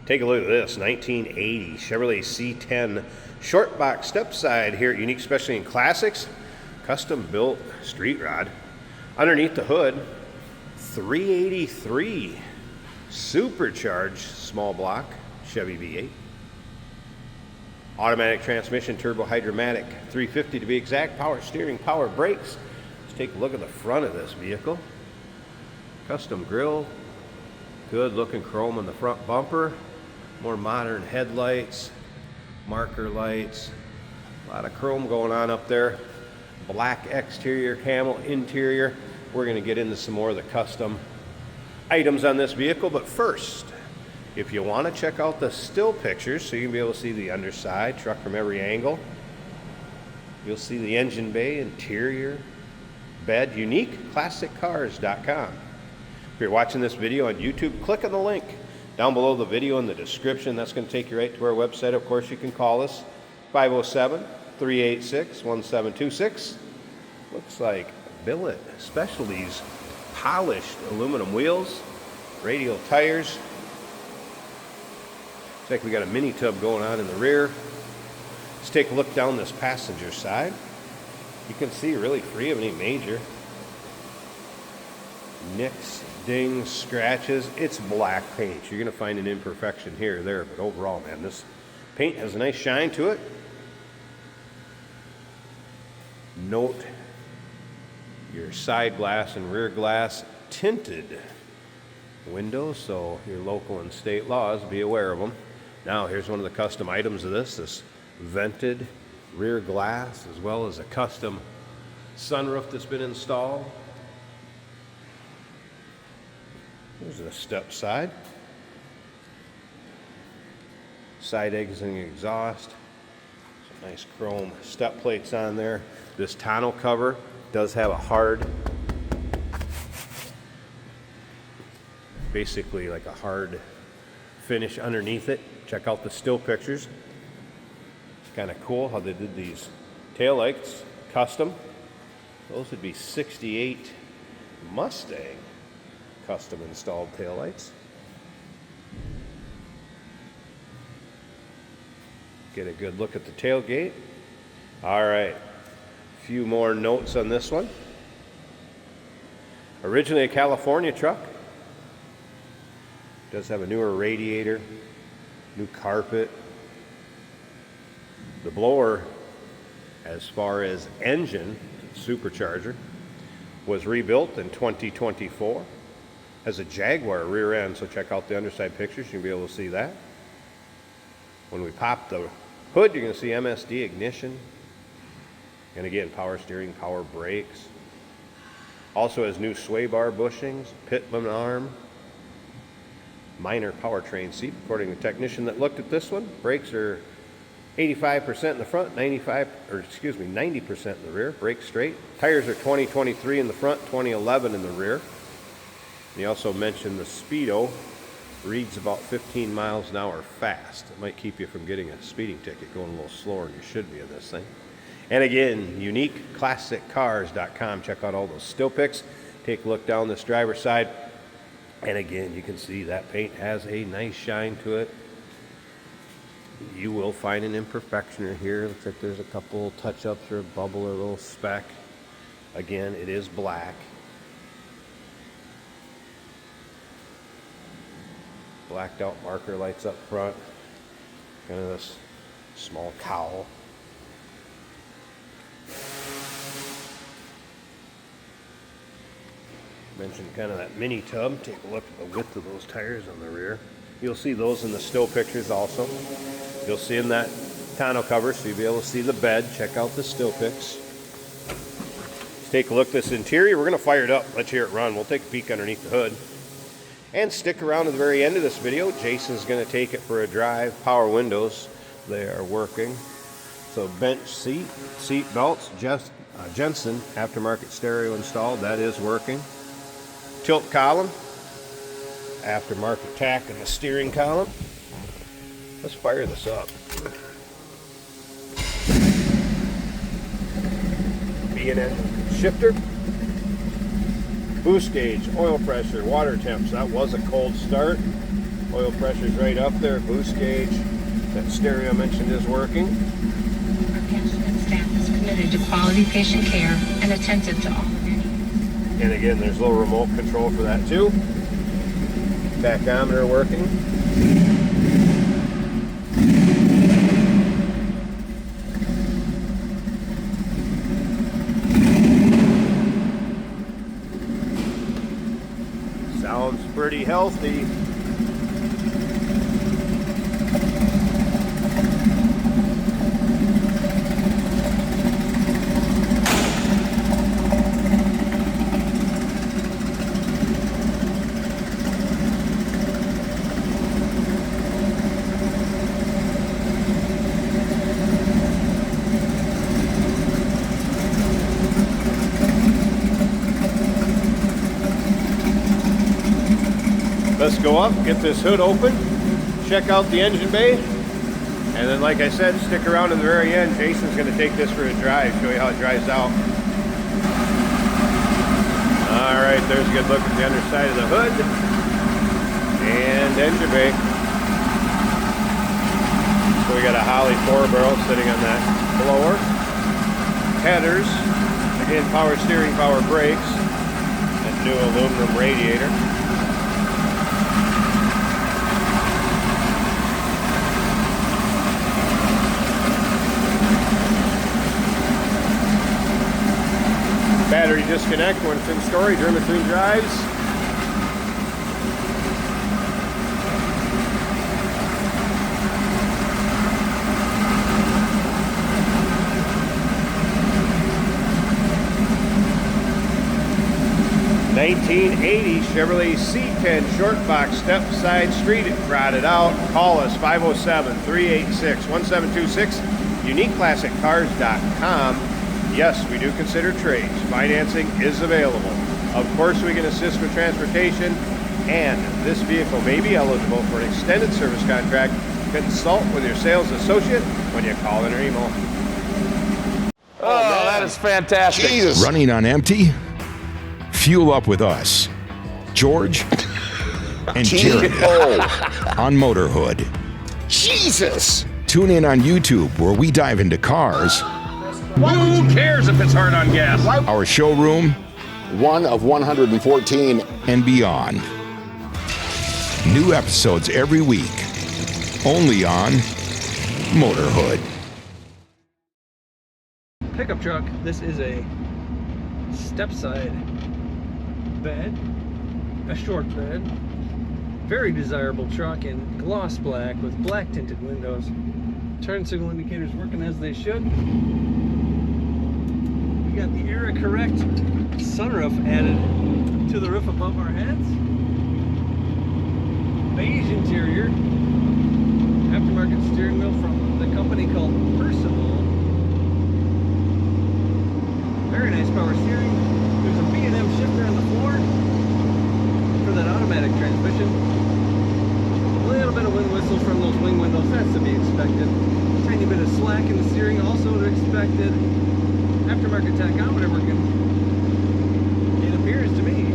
Take a look at this 1980 Chevrolet C10 short box step side here at Unique Specialty and Classics. Custom built street rod. Underneath the hood, 383 supercharged small block Chevy V8. Automatic transmission, turbo hydromatic, 350 to be exact, power steering, power brakes. Let's take a look at the front of this vehicle. Custom grille, good looking chrome on the front bumper, more modern headlights, marker lights, a lot of chrome going on up there. Black exterior, camel interior. We're going to get into some more of the custom items on this vehicle, but first, if you want to check out the still pictures so you can be able to see the underside, truck from every angle, you'll see the engine bay, interior, bed, uniqueclassiccars.com. If you're watching this video on YouTube, click on the link down below the video in the description. That's going to take you right to our website. Of course, you can call us, 507-386-1726. Looks like billet specialties, polished aluminum wheels, radial tires. Looks like we got a mini tub going on in the rear. Let's take a look down this passenger side. You can see really free of any major nicks, dings, scratches. It's black paint. You're going to find an imperfection here or there, but overall, man, this paint has a nice shine to it. Note your side glass and rear glass tinted windows, so your local and state laws, be aware of them. Now, here's one of the custom items of this vented rear glass, as well as a custom sunroof that's been installed. There's a step side. Side exiting exhaust. Some nice chrome step plates on there. This tonneau cover does have a hard, basically like a hard finish underneath it. Check out the still pictures. It's kind of cool how they did these taillights custom. Those would be 68 Mustang custom installed taillights. Get a good look at the tailgate. All right, a few more notes on this one. Originally a California truck. Does have a newer radiator, new carpet. The blower, as far as engine, supercharger, was rebuilt in 2024. Has a Jaguar rear end, so check out the underside pictures. You'll be able to see that. When we pop the hood, you're going to see MSD ignition. And again, power steering, power brakes. Also has new sway bar bushings, Pitman arm, minor powertrain seat, according to the technician that looked at this one. Brakes are 85% in the front, 90% in the rear. Brakes straight. Tires are 2023 in the front, 2011 in the rear. And he also mentioned the speedo reads about 15 miles an hour fast. It might keep you from getting a speeding ticket, going a little slower than you should be in this thing. And again, uniqueclassiccars.com. Check out all those still pics. Take a look down this driver's side. And again, you can see that paint has a nice shine to it. You will find an imperfection here. Looks like there's a couple touch-ups or a bubble or a little speck. Again, it is black. Blacked out marker lights up front. Kind of this small cowl. Mentioned kind of that mini tub. Take a look at the width of those tires on the rear. You'll see those in the still pictures also. You'll see in that tonneau cover, so you'll be able to see the bed. Check out the still pics. Let's take a look at this interior. We're going to fire it up. Let's hear it run. We'll take a peek underneath the hood. And stick around to the very end of this video. Jason's going to take it for a drive. Power windows, they are working. So bench seat belts, Jensen aftermarket stereo installed. That is working. Tilt column, aftermarket tack in the steering column. Let's fire this up. B&N shifter. Boost gauge, oil pressure, water temps. That was a cold start. Oil pressure's right up there. Boost gauge. That stereo I mentioned is working. Our passionate staff is committed to quality patient care and attentive to all of your needs. And again, there's a little remote control for that too. Tachometer working. Sounds pretty healthy. Let's go up, get this hood open, check out the engine bay, and then like I said, stick around in the very end. Jason's going to take this for a drive, show you how it dries out. Alright, there's a good look at the underside of the hood and engine bay. So we got a Holley 4-barrel sitting on that blower. Headers, again power steering, power brakes, and new aluminum radiator. Battery disconnect when it's in storage or in between drives. '80 Chevrolet C10 short box step side street rotted out. Call us 507-386-1726. UniqueClassicCars.com. Yes, we do consider trades. Financing is available. Of course, we can assist with transportation, and this vehicle may be eligible for an extended service contract. Consult with your sales associate when you call in or email. Oh, that is fantastic. Jesus. Running on empty? Fuel up with us, George and Jeremy on Motorhood. Jesus. Tune in on YouTube where we dive into cars, Who cares if it's hard on gas? our showroom, One of 114. and beyond. New episodes every week, only on Motorhood. Pickup truck. This is a step side bed, a short bed, very desirable truck in gloss black with black tinted windows. Turn signal indicators working as they should. We got the era correct sunroof added to the roof above our heads. Beige interior, aftermarket steering wheel from the company called Percival. Very nice power steering. There's a B&M shifter on the floor for that automatic transmission. A little bit of wind whistle from those wing windows, that's to be expected. Tiny bit of slack in the steering, also to expected. Aftermarket tachometer working. It appears to me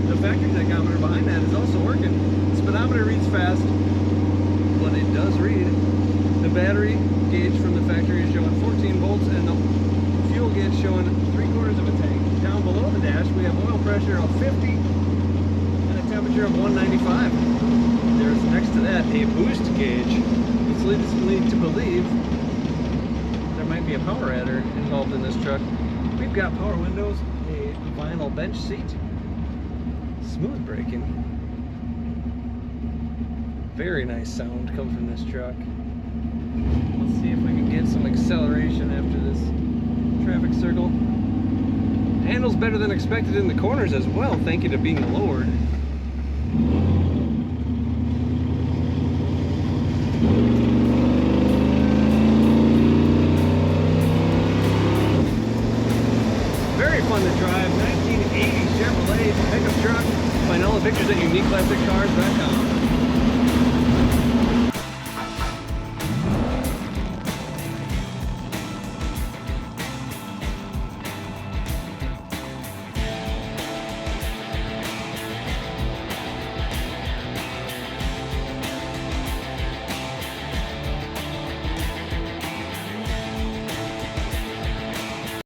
the factory tachometer behind that is also working. Speedometer reads fast, but it does read. The battery gauge from the factory is showing 14 volts, and the fuel gauge showing 3/4 of a tank. Down below the dash, we have oil pressure of 50 and a temperature of 195. There's next to that a boost gauge, which leads me to believe there might be a power adder involved in this truck. We've got power windows, a vinyl bench seat, smooth braking. Very nice sound comes from this truck. Let's see if we can get some acceleration after this traffic circle. Handles better than expected in the corners as well, thank you to being lowered. Very fun to drive. 1980 Chevrolet pickup truck. Find all the pictures at UniqueClassicCars.com.